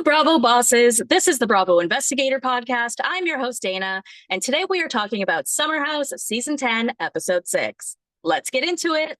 Bravo bosses. This is the Bravo Investigator podcast. I'm your host, Dana, and today we are talking about Summer House Season 10, Episode 6. Let's get into it.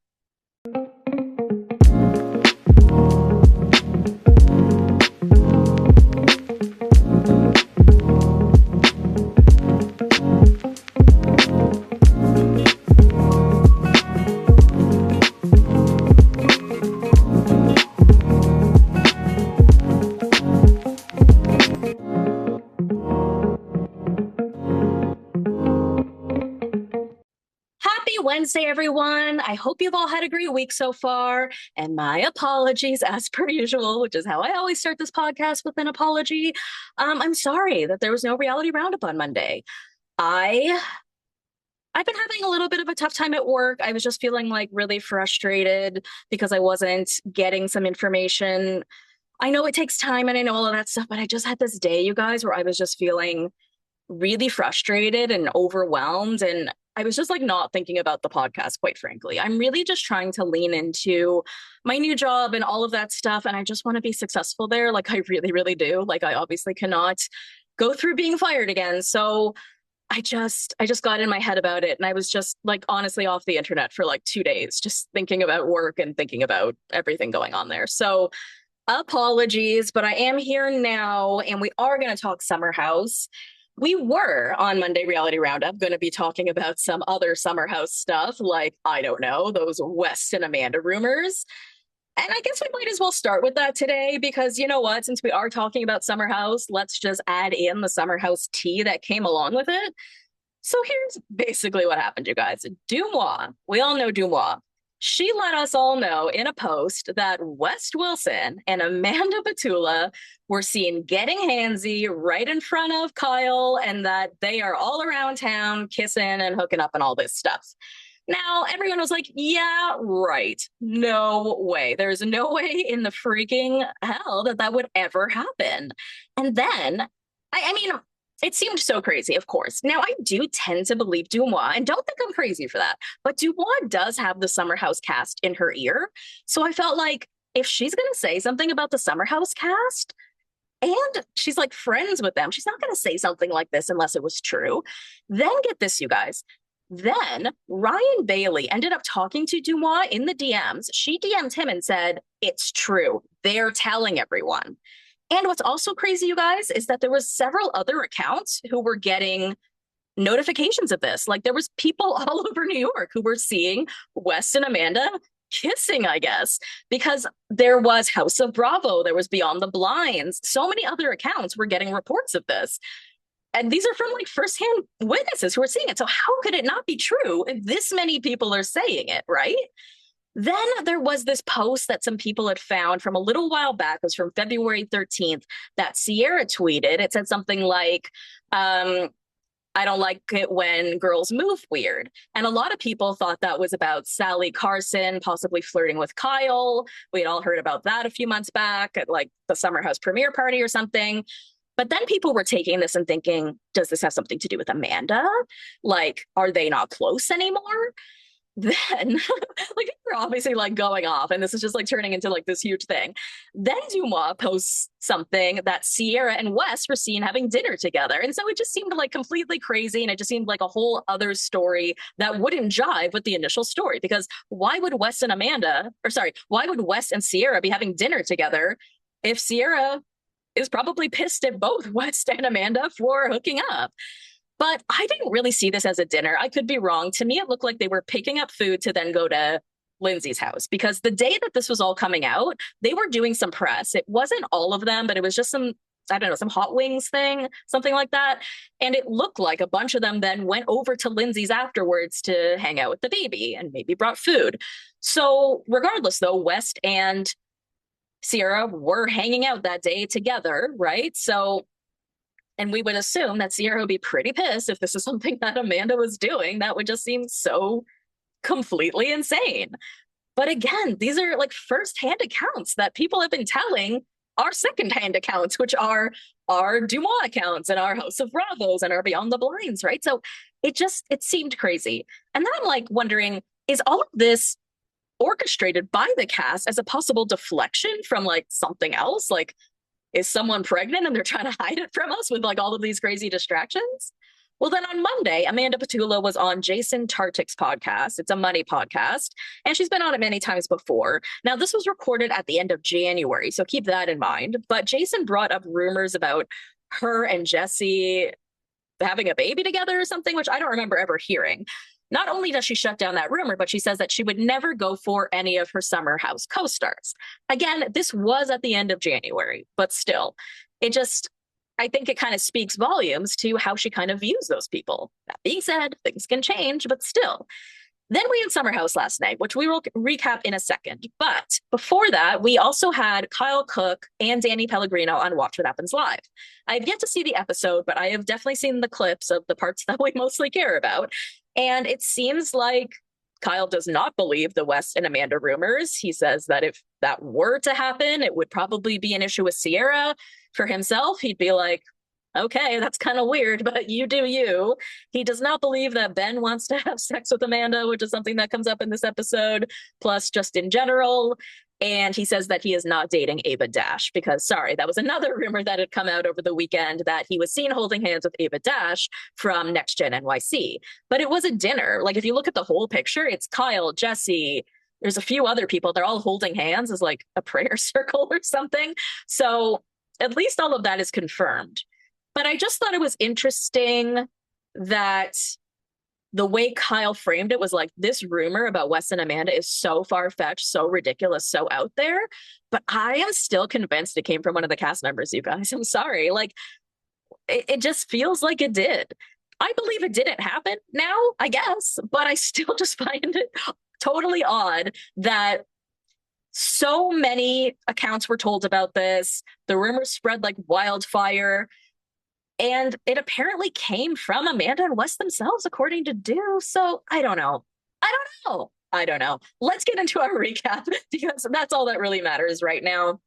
Wednesday, everyone. I hope you've all had a great week so far. And my apologies, as per usual, which is how I always start this podcast with an apology. I'm sorry that there was no reality roundup on Monday. I've been having a little bit of a tough time at work. I was just feeling like really frustrated because I wasn't getting some information. I know it takes time and I know all of that stuff, but I just had this day, you guys, where I was just feeling really frustrated and overwhelmed. And I was just like not thinking about the podcast, quite frankly. I'm really just trying to lean into my new job and all of that stuff. And I just want to be successful there. Like I really, really do. Like I obviously cannot go through being fired again. So I just got in my head about it. And I was just like honestly off the internet for like 2 days, just thinking about work and thinking about everything going on there. So apologies, but I am here now and we are going to talk Summer House. We were on Monday Reality Roundup going to be talking about some other Summer House stuff, like, I don't know, those West and Amanda rumors. And I guess we might as well start with that today because you know what? Since we are talking about Summer House, let's just add in the Summer House tea that came along with it. So here's basically what happened, you guys. Deux Moi, we all know Deux Moi. She let us all know in a post that West Wilson and Amanda Batula were seen getting handsy right in front of Kyle and that they are all around town kissing and hooking up and all this stuff. Now, everyone was like, yeah, right. No way. There's no way in the freaking hell that that would ever happen. And then, I mean, it seemed so crazy, of course. Now, I do tend to believe Deux Moi, and don't think I'm crazy for that, but Deux Moi does have the Summer House cast in her ear. So I felt like if she's going to say something about the Summer House cast, and she's like friends with them, she's not going to say something like this unless it was true. Then get this, you guys. Then Ryan Bailey ended up talking to Deux Moi in the DMs. She DM'd him and said, it's true. They're telling everyone. And what's also crazy, you guys, is that there was several other accounts who were getting notifications of this. Like there was people all over New York who were seeing West and Amanda kissing, I guess, because there was House of Bravo, there was Beyond the Blinds. So many other accounts were getting reports of this. And these are from like firsthand witnesses who are seeing it. So how could it not be true if this many people are saying it, right? Then there was this post that some people had found from a little while back. It was from February 13th that Sierra tweeted. It said something like, I don't like it when girls move weird. And a lot of people thought that was about Sally Carson possibly flirting with Kyle. We had all heard about that a few months back at like the Summer House premiere party or something. But then people were taking this and thinking, does this have something to do with Amanda? Like, are they not close anymore? Then like we're obviously like going off and this is just like turning into like this huge thing. Then Deux Moi posts something that Sierra and Wes were seen having dinner together, and so it just seemed like completely crazy, and it just seemed like a whole other story that wouldn't jive with the initial story. Because why would Wes and Sierra be having dinner together if Sierra is probably pissed at both West and Amanda for hooking up? But I didn't really see this as a dinner. I could be wrong. To me, it looked like they were picking up food to then go to Lindsay's house, because the day that this was all coming out, they were doing some press. It wasn't all of them, but it was just some, I don't know, some hot wings thing, something like that. And it looked like a bunch of them then went over to Lindsay's afterwards to hang out with the baby and maybe brought food. So regardless, though, West and Sierra were hanging out that day together, right? So and we would assume that Sierra would be pretty pissed if this is something that Amanda was doing. That would just seem so completely insane. But again, these are like firsthand accounts that people have been telling our secondhand accounts, which are our Deux Moi accounts and our House of Bravos and our Beyond the Blinds, right? So it seemed crazy. And then I'm like wondering, is all of this orchestrated by the cast as a possible deflection from like something else? Like, Is someone pregnant and they're trying to hide it from us with like all of these crazy distractions? Well, then on Monday, Amanda Petula was on Jason Tartick's podcast. It's a money podcast, and she's been on it many times before. Now, this was recorded at the end of January, so keep that in mind. But Jason brought up rumors about her and Jesse having a baby together or something, which I don't remember ever hearing. Not only does she shut down that rumor, but she says that she would never go for any of her Summer House co-stars. Again, this was at the end of January, but still, it just, I think it kind of speaks volumes to how she kind of views those people. That being said, things can change, but still. Then we had Summer House last night, which we will recap in a second. But before that, we also had Kyle Cook and Danny Pellegrino on Watch What Happens Live. I've yet to see the episode, but I have definitely seen the clips of the parts that we mostly care about. And it seems like Kyle does not believe the West and Amanda rumors. He says that if that were to happen, it would probably be an issue with Sierra. For himself, he'd be like, okay, that's kind of weird, but you do you. He does not believe that Ben wants to have sex with Amanda, which is something that comes up in this episode, plus just in general. And he says that he is not dating Ava Dash because, sorry, that was another rumor that had come out over the weekend that he was seen holding hands with Ava Dash from Next Gen NYC. But it was a dinner. Like, if you look at the whole picture, it's Kyle, Jesse, there's a few other people. They're all holding hands as like a prayer circle or something. So at least all of that is confirmed. But I just thought it was interesting that the way Kyle framed it was like, this rumor about Wes and Amanda is so far-fetched, so ridiculous, so out there. But I am still convinced it came from one of the cast members, you guys. I'm sorry. Like, it just feels like it did. I believe it didn't happen now, I guess, but I still just find it totally odd that so many accounts were told about this. The rumors spread like wildfire. And it apparently came from Amanda and Wes themselves, according to Do. So I don't know. I don't know. Let's get into our recap because that's all that really matters right now.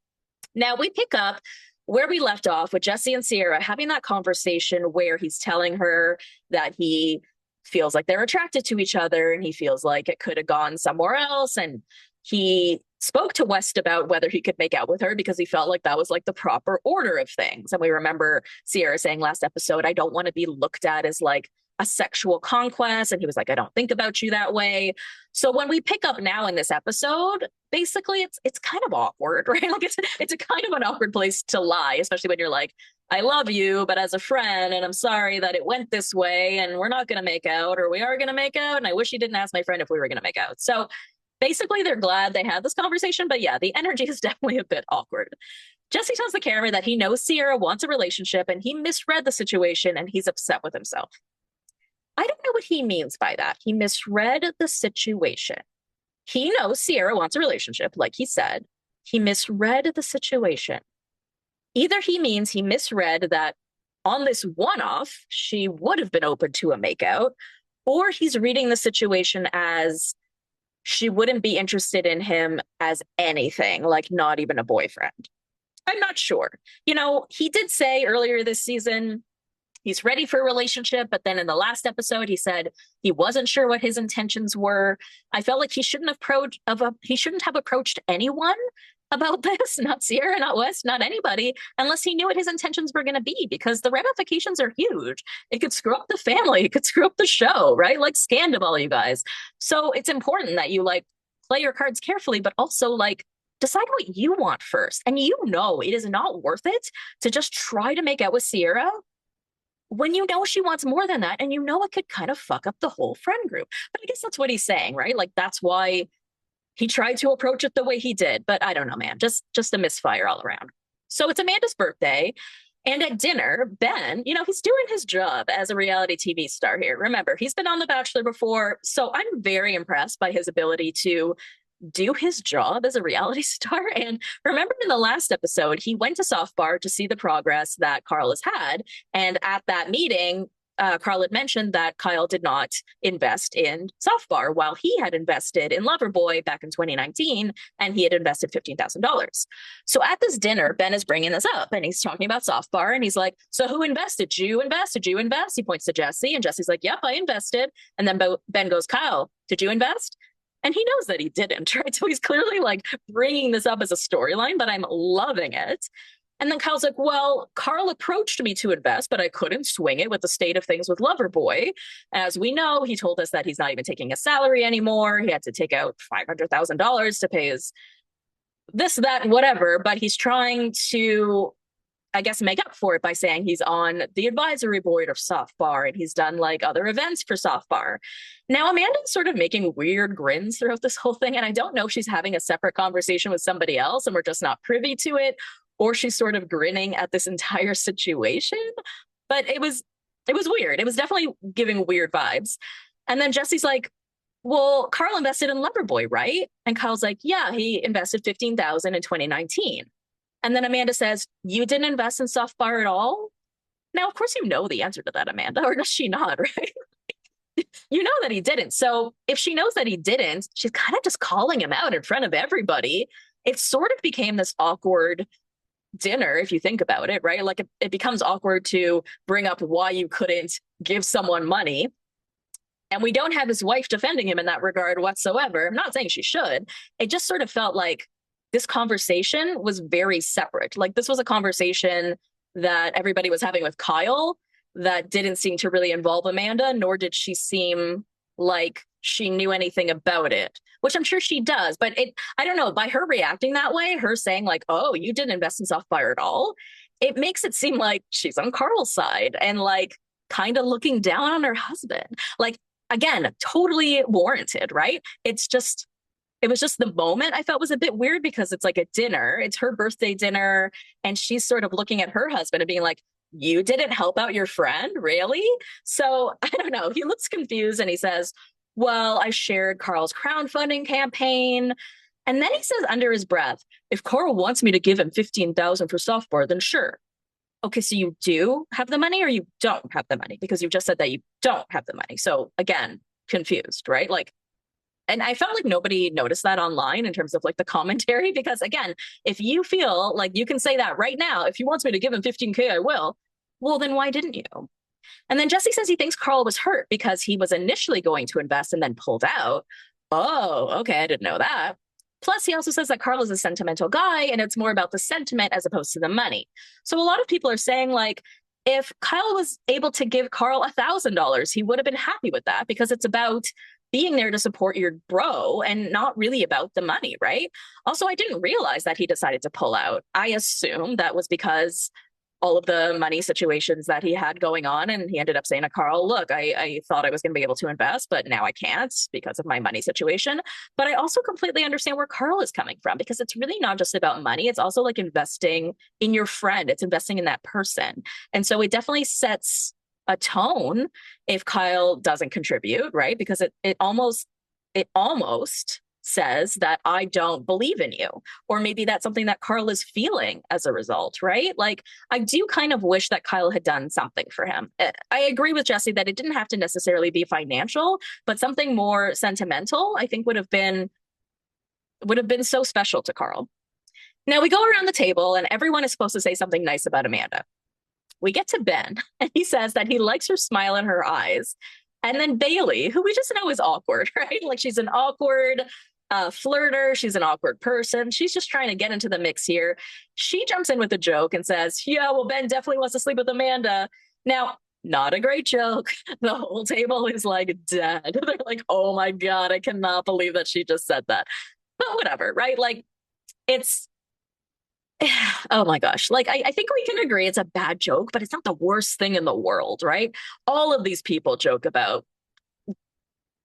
Now we pick up where we left off with Jesse and Sierra having that conversation where he's telling her that he feels like they're attracted to each other and he feels like it could have gone somewhere else. And he spoke to West about whether he could make out with her because he felt like that was like the proper order of things. And we remember Sierra saying last episode, I don't want to be looked at as like a sexual conquest. And he was like, I don't think about you that way. So when we pick up now in this episode, basically it's kind of awkward, right? Like it's a kind of an awkward place to lie, especially when you're like, I love you, but as a friend, and I'm sorry that it went this way and we're not going to make out, or we are going to make out. And I wish you didn't ask my friend if we were going to make out. So basically, they're glad they had this conversation, but yeah, the energy is definitely a bit awkward. Jesse tells the camera that he knows Sierra wants a relationship and he misread the situation and he's upset with himself. I don't know what he means by that. He misread the situation. He knows Sierra wants a relationship, like he said. He misread the situation. Either he means he misread that on this one-off, she would have been open to a makeout, or he's reading the situation as she wouldn't be interested in him as anything, like not even a boyfriend. I'm not sure. You know, he did say earlier this season he's ready for a relationship, but then in the last episode he said he wasn't sure what his intentions were. I felt like he shouldn't have approached anyone about this, not Sierra, not West, not anybody, unless he knew what his intentions were going to be, because the ramifications are huge. It could screw up the family. It could screw up the show, right? Like Scandal, you guys. So it's important that you like play your cards carefully, but also like decide what you want first. And you know, it is not worth it to just try to make out with Sierra when you know she wants more than that. And you know, it could kind of fuck up the whole friend group. But I guess that's what he's saying, right? Like that's why he tried to approach it the way he did, but I don't know, man, just a misfire all around. So it's Amanda's birthday, and at dinner, Ben, you know, he's doing his job as a reality TV star here. Remember, he's been on The Bachelor before, so I'm very impressed by his ability to do his job as a reality star. And remember in the last episode, he went to Soft Bar to see the progress that Carl has had, and at that meeting, Carl had mentioned that Kyle did not invest in Soft Bar while he had invested in Loverboy back in 2019, and he had invested $15,000. So at this dinner, Ben is bringing this up, and he's talking about Soft Bar, and he's like, so who invested? Did you invest? Did you invest? He points to Jesse, and Jesse's like, yep, I invested. And then Ben goes, Kyle, did you invest? And he knows that he didn't, right? So he's clearly like bringing this up as a storyline, but I'm loving it. And then Kyle's like, well, Carl approached me to invest, but I couldn't swing it with the state of things with Loverboy. As we know, he told us that he's not even taking a salary anymore. He had to take out $500,000 to pay his this, that, whatever, but he's trying to, I guess, make up for it by saying he's on the advisory board of Soft Bar and he's done like other events for Soft Bar. Now, Amanda's sort of making weird grins throughout this whole thing. And I don't know if she's having a separate conversation with somebody else and we're just not privy to it, or she's sort of grinning at this entire situation. But it was weird. It was definitely giving weird vibes. And then Jesse's like, well, Carl invested in Loverboy, right? And Kyle's like, yeah, he invested 15,000 in 2019. And then Amanda says, you didn't invest in Soft Bar at all? Now, of course, you know the answer to that, Amanda, or does she not, right? You know that he didn't. So if she knows that he didn't, she's kind of just calling him out in front of everybody. It sort of became this awkward dinner, if you think about it, right? Like it becomes awkward to bring up why you couldn't give someone money. And we don't have his wife defending him in that regard whatsoever. I'm not saying she should. It just sort of felt like this conversation was very separate. Like this was a conversation that everybody was having with Kyle that didn't seem to really involve Amanda, nor did she seem like she knew anything about it, which I'm sure she does. But I don't know, by her reacting that way, her saying like, oh, you didn't invest in Soft Bar at all, it makes it seem like she's on Carl's side and like kind of looking down on her husband. Like, again, totally warranted, right? It was just the moment I felt was a bit weird because it's like a dinner, it's her birthday dinner, and she's sort of looking at her husband and being like, you didn't help out your friend, really? So I don't know. He looks confused and he says, well, I shared Carl's crowdfunding campaign. And then he says under his breath, if Carl wants me to give him 15,000 for Soft Bar, then sure. Okay, so you do have the money or you don't have the money? Because you just said that you don't have the money. So again, confused, right? Like, and I felt like nobody noticed that online in terms of like the commentary, because again, if you feel like you can say that right now, if he wants me to give him 15K, I will. Well, then why didn't you? And then Jesse says he thinks Carl was hurt because he was initially going to invest and then pulled out. Oh, okay, I didn't know that. Plus, he also says that Carl is a sentimental guy and it's more about the sentiment as opposed to the money. So a lot of people are saying like, if Kyle was able to give Carl $1,000, he would have been happy with that because it's about being there to support your bro and not really about the money, right? Also, I didn't realize that he decided to pull out. I assume that was because all of the money situations that he had going on. And he ended up saying to Carl, look, I thought I was going to be able to invest, but now I can't because of my money situation. But I also completely understand where Carl is coming from because it's really not just about money. It's also like investing in your friend. It's investing in that person. And so it definitely sets a tone if Kyle doesn't contribute, right? Because it almost says that I don't believe in you. Or maybe that's something that Carl is feeling as a result, right? Like, I do kind of wish that Kyle had done something for him. I agree with Jesse that it didn't have to necessarily be financial, but something more sentimental, I think would have been so special to Carl. Now we go around the table and everyone is supposed to say something nice about Amanda. We get to Ben and he says that he likes her smile in her eyes. And then Bailey, who we just know is awkward, right? Like she's an awkward flirter. She's an awkward person. She's just trying to get into the mix here. She jumps in with a joke and says, yeah, well, Ben definitely wants to sleep with Amanda. Now, not a great joke. The whole table is like dead. They're like, oh my God, I cannot believe that she just said that. But whatever, right? Like it's, oh my gosh. Like, I think we can agree it's a bad joke, but it's not the worst thing in the world, right? All of these people joke about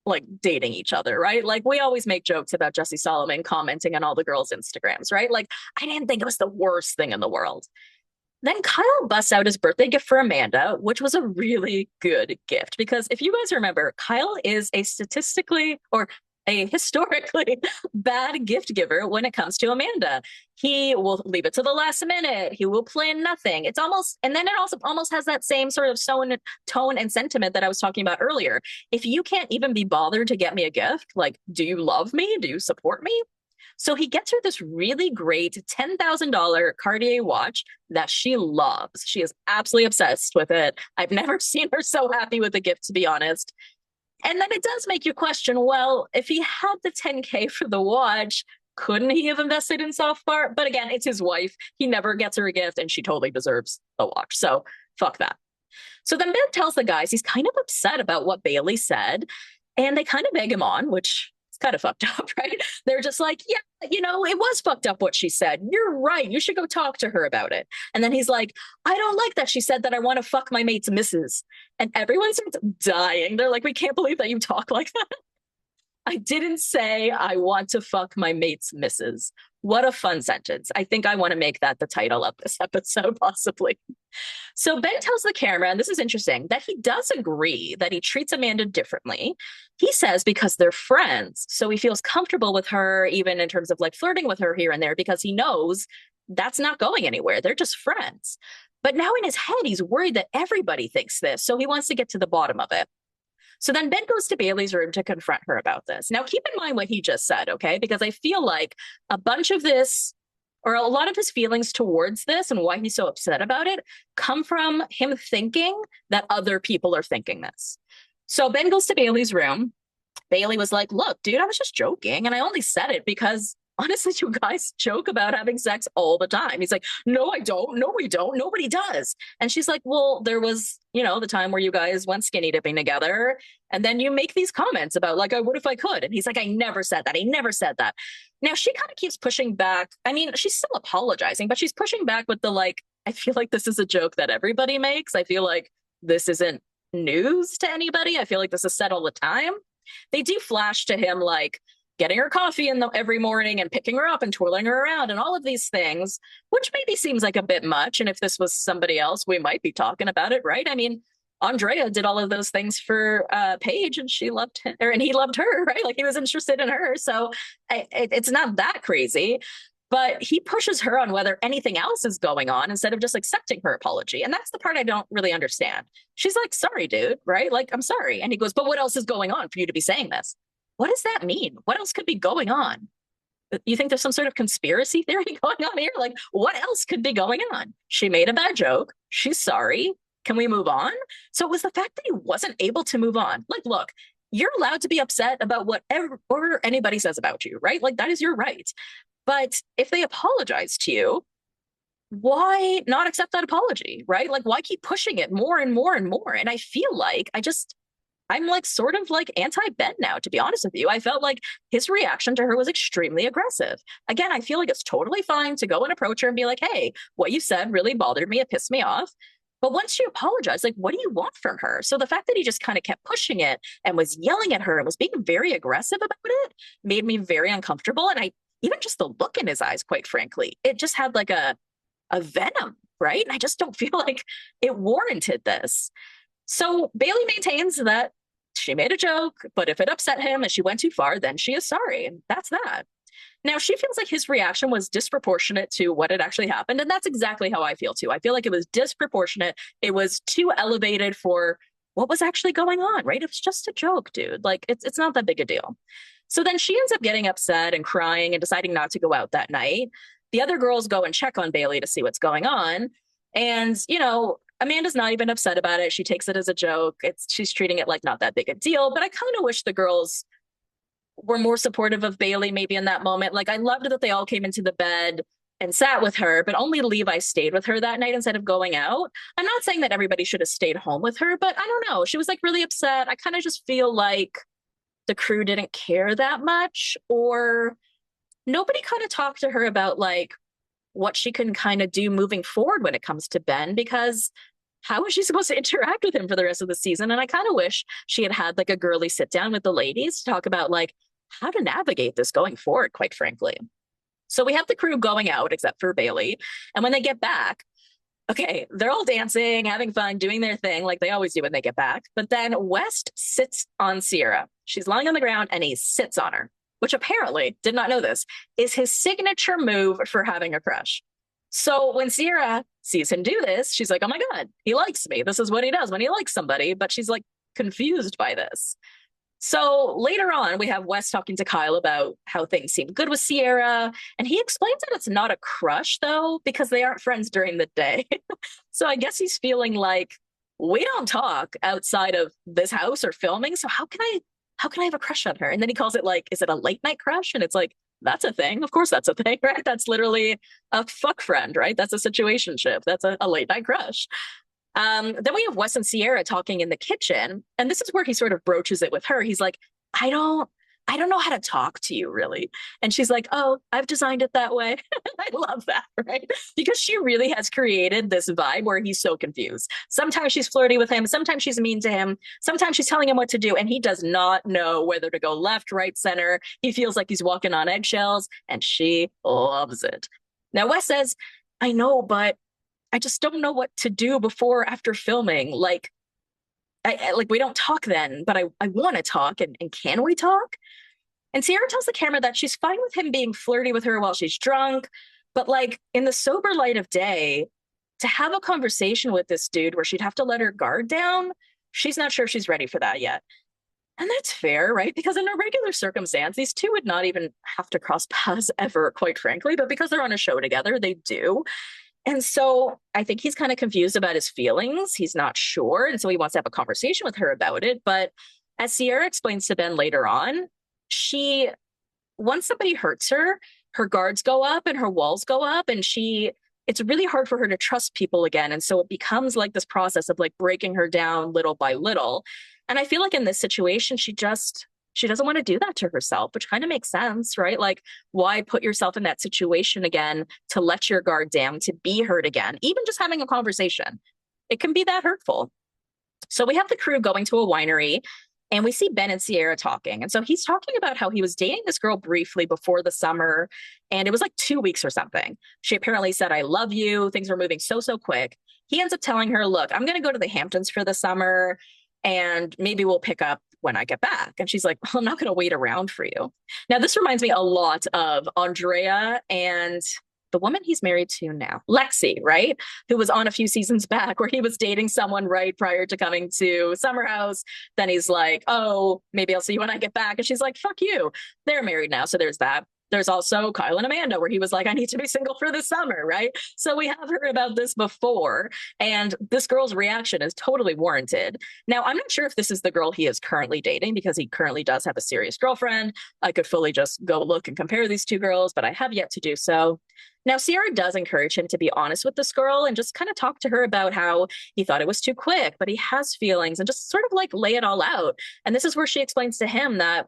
like dating each other, right? Like we always make jokes about Jesse Solomon commenting on all the girls' Instagrams, right? Like I didn't think it was the worst thing in the world. Then Kyle busts out his birthday gift for Amanda, which was a really good gift because if you guys remember, Kyle is a historically bad gift giver when it comes to Amanda. He will leave it to the last minute. He will plan nothing. It's almost, and then it also almost has that same sort of tone and sentiment that I was talking about earlier. If you can't even be bothered to get me a gift, like, do you love me? Do you support me? So he gets her this really great $10,000 Cartier watch that she loves. She is absolutely obsessed with it. I've never seen her so happy with the gift, to be honest. And then it does make you question, well, if he had the 10K for the watch, couldn't he have invested in software? But again, it's his wife. He never gets her a gift, and she totally deserves a watch. So fuck that. So then Ben tells the guys he's kind of upset about what Bailey said, and they kind of egg him on, which is kind of fucked up, right? They're just like, yeah, it was fucked up what she said. You're right. You should go talk to her about it. And then he's like, I don't like that she said that I want to fuck my mate's missus. And everyone starts dying. They're like, we can't believe that you talk like that. I didn't say I want to fuck my mate's missus. What a fun sentence. I think I want to make that the title of this episode, possibly. So Ben tells the camera, and this is interesting, that he does agree that he treats Amanda differently. He says because they're friends, so he feels comfortable with her, even in terms of like flirting with her here and there, because he knows that's not going anywhere. They're just friends. But now in his head, he's worried that everybody thinks this, so he wants to get to the bottom of it. So then Ben goes to Bailey's room to confront her about this. Now, keep in mind what he just said, okay? Because I feel like a bunch of this, or a lot of his feelings towards this and why he's so upset about it, come from him thinking that other people are thinking this. So Ben goes to Bailey's room. Bailey was like, look, dude, I was just joking. And I only said it because honestly, you guys joke about having sex all the time. He's like, no, I don't. No, we don't. Nobody does. And she's like, well, there was, the time where you guys went skinny dipping together. And then you make these comments about like, I would if I could. And he's like, I never said that. I never said that. Now she kind of keeps pushing back. I mean, she's still apologizing, but she's pushing back with the like, I feel like this is a joke that everybody makes. I feel like this isn't news to anybody. I feel like this is said all the time. They do flash to him like, getting her coffee every morning and picking her up and twirling her around and all of these things, which maybe seems like a bit much. And if this was somebody else, we might be talking about it, right? I mean, Andrea did all of those things for Paige, and she loved him, and he loved her, right? Like he was interested in her. So it's not that crazy. But he pushes her on whether anything else is going on instead of just accepting her apology. And that's the part I don't really understand. She's like, sorry, dude, right? Like, I'm sorry. And he goes, but what else is going on for you to be saying this? What does that mean? What else could be going on? You think there's some sort of conspiracy theory going on here? Like, what else could be going on? She made a bad joke. She's sorry. Can we move on? So it was the fact that he wasn't able to move on. Like, look, you're allowed to be upset about whatever anybody says about you, right? Like, that is your right. But if they apologize to you, why not accept that apology, right? Like, why keep pushing it more and more and more? And I feel like I'm like sort of like anti-Ben now, to be honest with you. I felt like his reaction to her was extremely aggressive. Again, I feel like it's totally fine to go and approach her and be like, hey, what you said really bothered me. It pissed me off. But once she apologized, like, what do you want from her? So the fact that he just kind of kept pushing it and was yelling at her and was being very aggressive about it made me very uncomfortable. And even just the look in his eyes, quite frankly, it just had like a venom, right? And I just don't feel like it warranted this. So Bailey maintains that she made a joke, but if it upset him and she went too far, then she is sorry. And that's that. Now, she feels like his reaction was disproportionate to what had actually happened. And that's exactly how I feel, too. I feel like it was disproportionate. It was too elevated for what was actually going on, right? It was just a joke, dude. Like, it's not that big a deal. So then she ends up getting upset and crying and deciding not to go out that night. The other girls go and check on Bailey to see what's going on. And, Amanda's not even upset about it. She takes it as a joke. She's treating it like not that big a deal. But I kind of wish the girls were more supportive of Bailey maybe in that moment. Like, I loved that they all came into the bed and sat with her, but only Levi stayed with her that night instead of going out. I'm not saying that everybody should have stayed home with her, but I don't know. She was like really upset. I kind of just feel like the crew didn't care that much, or nobody kind of talked to her about like what she can kind of do moving forward when it comes to Ben, because how is she supposed to interact with him for the rest of the season? And I kind of wish she had like a girly sit down with the ladies to talk about like how to navigate this going forward, quite frankly. So we have the crew going out, except for Bailey. And when they get back, okay, they're all dancing, having fun, doing their thing like they always do when they get back. But then West sits on Sierra. She's lying on the ground and he sits on her, which apparently, did not know this, is his signature move for having a crush. So when Sierra sees him do this, she's like, oh my God, he likes me. This is what he does when he likes somebody. But she's like confused by this. So later on, we have Wes talking to Kyle about how things seem good with Sierra. And he explains that it's not a crush, though, because they aren't friends during the day. So I guess he's feeling like, we don't talk outside of this house or filming. So how can I have a crush on her? And then he calls it like, is it a late night crush? And it's like, That's a thing. Of course, that's a thing, right? That's literally a fuck friend, right? That's a situationship. That's a late night crush. Then we have Wes and Sierra talking in the kitchen, and this is where he sort of broaches it with her. He's like, I don't, I don't know how to talk to you really. And she's like, oh, I've designed it that way. I love that, right? Because she really has created this vibe where he's so confused. Sometimes she's flirty with him, sometimes she's mean to him, sometimes she's telling him what to do, and he does not know whether to go left, right, center. He feels like he's walking on eggshells, and she loves it. Now, Wes says, I know, but I just don't know what to do before or after filming. Like, like we don't talk then, but I want to talk, and can we talk? And Sierra tells the camera that she's fine with him being flirty with her while she's drunk, but like in the sober light of day, to have a conversation with this dude where she'd have to let her guard down, she's not sure she's ready for that yet. And that's fair, right? Because in a regular circumstance, these two would not even have to cross paths ever, quite frankly, but because they're on a show together, they do. And so I think he's kind of confused about his feelings. He's not sure. And so he wants to have a conversation with her about it. But as Sierra explains to Ben later on, she, once somebody hurts her, her guards go up and her walls go up. And it's really hard for her to trust people again. And so it becomes like this process of like breaking her down little by little. And I feel like in this situation, she doesn't want to do that to herself, which kind of makes sense, right? Like, why put yourself in that situation again to let your guard down, to be hurt again? Even just having a conversation, it can be that hurtful. So we have the crew going to a winery, and we see Ben and Sierra talking. And so he's talking about how he was dating this girl briefly before the summer, and it was like 2 weeks or something. She apparently said, I love you. Things were moving so, so quick. He ends up telling her, look, I'm going to go to the Hamptons for the summer, and maybe we'll pick up when I get back. And she's like, well, I'm not going to wait around for you. Now, this reminds me a lot of Andrea and the woman he's married to now, Lexi, right? Who was on a few seasons back where he was dating someone right prior to coming to Summer House. Then he's like, oh, maybe I'll see you when I get back. And she's like, fuck you. They're married now. So there's that. There's also Kyle and Amanda, where he was like, I need to be single for the summer, right? So we have heard about this before, and this girl's reaction is totally warranted. Now, I'm not sure if this is the girl he is currently dating, because he currently does have a serious girlfriend. I could fully just go look and compare these two girls, but I have yet to do so. Now, Sierra does encourage him to be honest with this girl and just kind of talk to her about how he thought it was too quick, but he has feelings, and just sort of like lay it all out. And this is where she explains to him that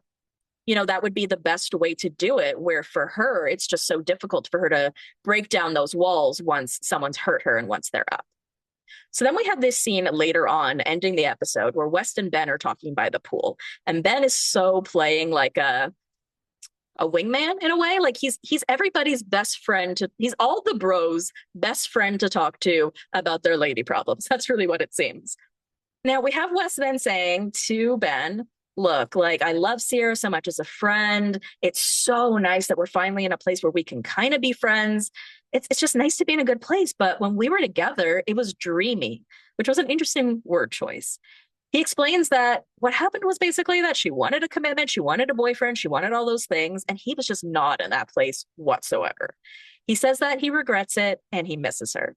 that would be the best way to do it, where for her, it's just so difficult for her to break down those walls once someone's hurt her and once they're up. So then we have this scene later on, ending the episode, where West and Ben are talking by the pool. And Ben is so playing like a wingman in a way. Like he's everybody's best friend. He's all the bros' best friend to talk to about their lady problems. That's really what it seems. Now we have Wes then saying to Ben, look, like, I love Sierra so much as a friend. It's so nice that we're finally in a place where we can kind of be friends. It's just nice to be in a good place. But when we were together, it was dreamy, which was an interesting word choice. He explains that what happened was basically that she wanted a commitment, she wanted a boyfriend, she wanted all those things, and he was just not in that place whatsoever. He says that he regrets it and he misses her.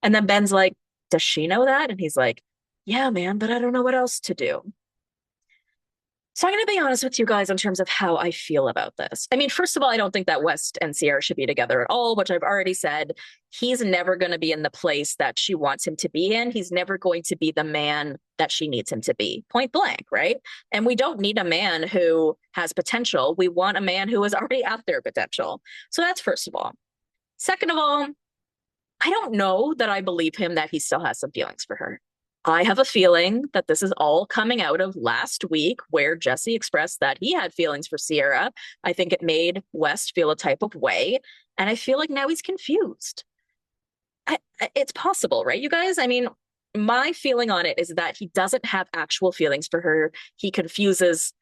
And then Ben's like, does she know that? And he's like, yeah, man, but I don't know what else to do. So I'm going to be honest with you guys in terms of how I feel about this. I mean, first of all, I don't think that West and Sierra should be together at all, which I've already said. He's never going to be in the place that she wants him to be in. He's never going to be the man that she needs him to be, point blank, right? And we don't need a man who has potential. We want a man who is already at their potential. So that's first of all. Second of all, I don't know that I believe him that he still has some feelings for her. I have a feeling that this is all coming out of last week, where Jesse expressed that he had feelings for Sierra. I think it made West feel a type of way. And I feel like now he's confused. It's possible, right, you guys? I mean, my feeling on it is that he doesn't have actual feelings for her. He confuses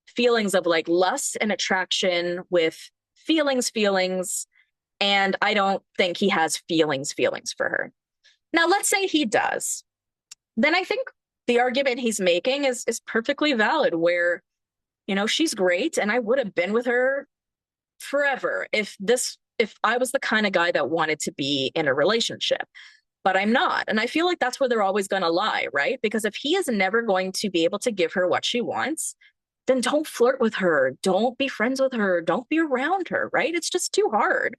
feelings of like lust and attraction with feelings. And I don't think he has feelings for her. Now, let's say he does. Then I think the argument he's making is perfectly valid, where, she's great and I would have been with her forever if I was the kind of guy that wanted to be in a relationship, but I'm not. And I feel like that's where they're always going to lie, right? Because if he is never going to be able to give her what she wants, then don't flirt with her. Don't be friends with her. Don't be around her, right? It's just too hard.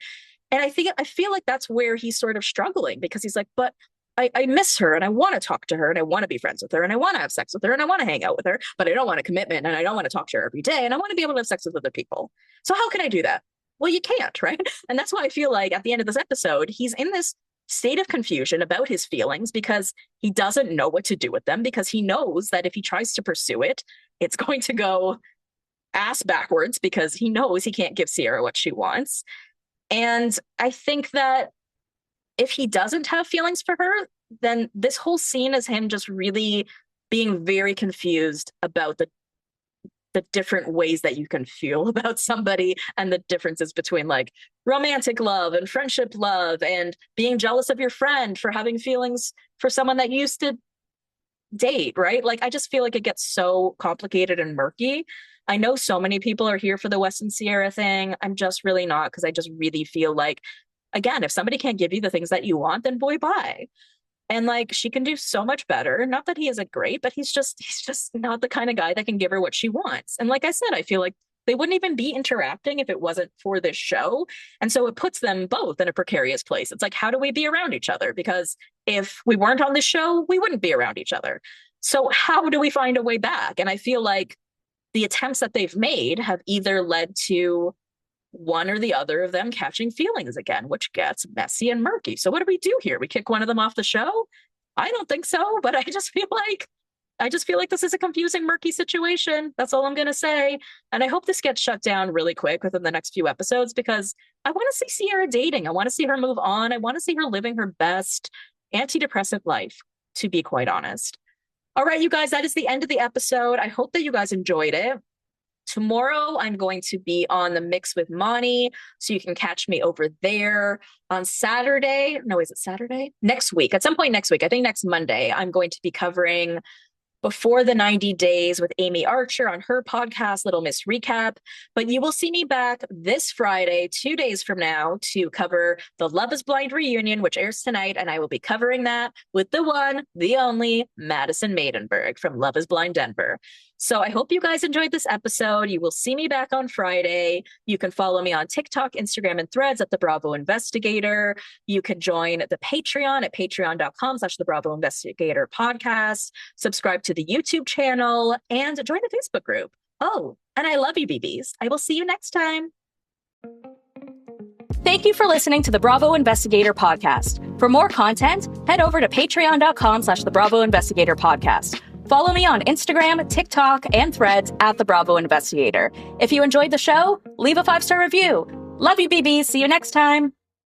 And I feel like that's where he's sort of struggling because he's like, but I miss her and I want to talk to her and I want to be friends with her and I want to have sex with her and I want to hang out with her, but I don't want a commitment and I don't want to talk to her every day and I want to be able to have sex with other people. So how can I do that? Well, you can't, right? And that's why I feel like at the end of this episode, he's in this state of confusion about his feelings because he doesn't know what to do with them because he knows that if he tries to pursue it, it's going to go ass backwards because he knows he can't give Sierra what she wants. And I think that if he doesn't have feelings for her, then this whole scene is him just really being very confused about the different ways that you can feel about somebody and the differences between like romantic love and friendship love and being jealous of your friend for having feelings for someone that you used to date, right? Like, I just feel like it gets so complicated and murky. I know so many people are here for the Wes and Sierra thing. I'm just really not because I just really feel like, again, if somebody can't give you the things that you want, then boy, bye. And like she can do so much better. Not that he isn't great, but he's just not the kind of guy that can give her what she wants. And like I said, I feel like they wouldn't even be interacting if it wasn't for this show. And so it puts them both in a precarious place. It's like, how do we be around each other? Because if we weren't on this show, we wouldn't be around each other. So how do we find a way back? And I feel like the attempts that they've made have either led to one or the other of them catching feelings again, which gets messy and murky. So what do we do here? We kick one of them off the show? I don't think so, but I just feel like this is a confusing, murky situation. That's all I'm going to say. And I hope this gets shut down really quick within the next few episodes because I want to see Sierra dating. I want to see her move on. I want to see her living her best antidepressant life, to be quite honest. All right, you guys, that is the end of the episode. I hope that you guys enjoyed it. Tomorrow, I'm going to be on the Mix with Monty, so you can catch me over there. On Saturday, no, is it Saturday? Next week, at some point next week, I think next Monday, I'm going to be covering Before the 90 Days with Amy Archer on her podcast, Little Miss Recap. But you will see me back this Friday, 2 days from now, to cover the Love is Blind reunion, which airs tonight. And I will be covering that with the one, the only Madison Maidenberg from Love is Blind Denver. So I hope you guys enjoyed this episode. You will see me back on Friday. You can follow me on TikTok, Instagram, and Threads at The Bravo Investigator. You can join the Patreon at patreon.com/The Bravo Investigator podcast. Subscribe to the YouTube channel and join the Facebook group. Oh, and I love you, BBs. I will see you next time. Thank you for listening to the Bravo Investigator podcast. For more content, head over to patreon.com/The Bravo Investigator podcast. Follow me on Instagram, TikTok, and Threads at The Bravo Investigator. If you enjoyed the show, leave a 5-star review. Love you, BBs. See you next time.